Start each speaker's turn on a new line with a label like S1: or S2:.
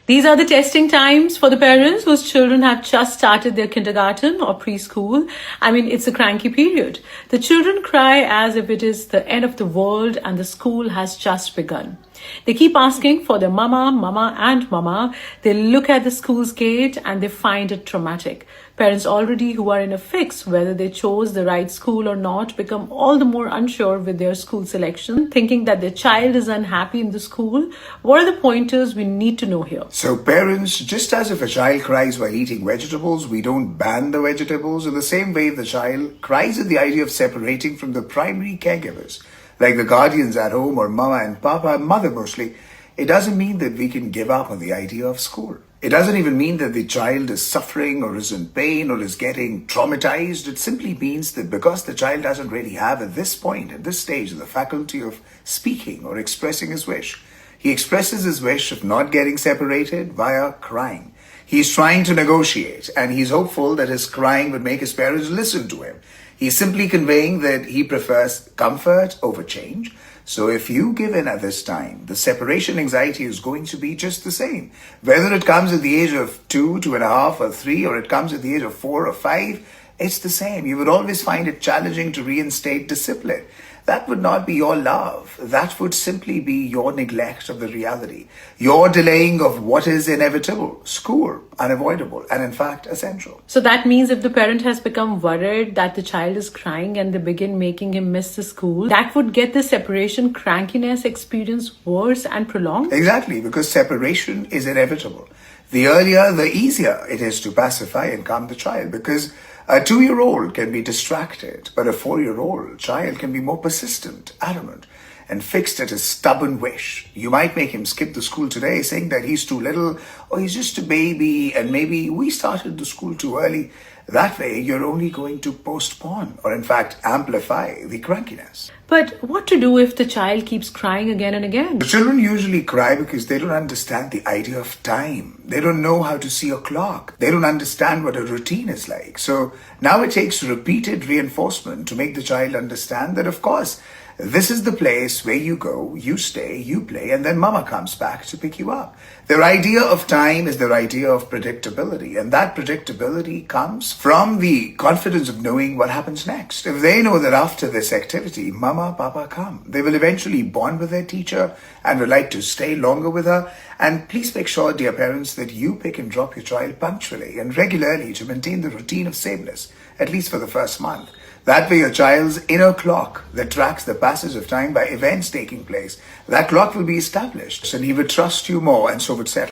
S1: These are the testing times for the parents whose children have just started their kindergarten or preschool. I mean, it's a cranky period. The children cry as if it is the end of the world and the school has just begun. They keep asking for their mama, mama, and mama. They look at the school's gate and they find it traumatic. Parents already who are in a fix whether they chose the right school or not become all the more unsure with their school selection, thinking that their child is unhappy in the school. What are the pointers we need to know here?
S2: So parents, just as if a child cries while eating vegetables, we don't ban the vegetables. In the same way, the child cries at the idea of separating from the primary caregivers, like the guardians at home or mama and papa, mother mostly. It doesn't mean that we can give up on the idea of school. It doesn't even mean that the child is suffering or is in pain or is getting traumatized. It simply means that because the child doesn't really have at this point, at this stage, the faculty of speaking or expressing his wish, he expresses his wish of not getting separated via crying. He's trying to negotiate and he's hopeful that his crying would make his parents listen to him. He's simply conveying that he prefers comfort over change. So if you give in at this time, the separation anxiety is going to be just the same. Whether it comes at the age of 2, 2.5, or 3, or it comes at the age of 4 or 5, it's the same. You would always find it challenging to reinstate discipline. That would not be your love. That would simply be your neglect of the reality. Your delaying of what is inevitable, school, unavoidable, and in fact essential.
S1: So that means if the parent has become worried that the child is crying and they begin making him miss the school, that would get the separation crankiness experience worse and prolonged?
S2: Exactly, because separation is inevitable. The earlier, the easier it is to pacify and calm the child, because a 2-year-old can be distracted, but a 4-year-old child can be more persistent, adamant, and fixed at his stubborn wish. You might make him skip the school today saying that he's too little or he's just a baby and maybe we started the school too early. That way, you're only going to postpone or in fact amplify the crankiness.
S1: But what to do if the child keeps crying again and again?
S2: The children usually cry because they don't understand the idea of time. They don't know how to see a clock. They don't understand what a routine is like. So now it takes repeated reinforcement to make the child understand that, of course, this is the place where you go, you stay, you play, and then mama comes back to pick you up. Their idea of time is their idea of predictability, and that predictability comes from the confidence of knowing what happens next. If they know that after this activity, mama, papa come, they will eventually bond with their teacher and would like to stay longer with her. And please make sure, dear parents, that you pick and drop your child punctually and regularly to maintain the routine of sameness, at least for the first month. That way your child's inner clock that tracks the passage of time by events taking place, that clock will be established and he would trust you more and so would settle.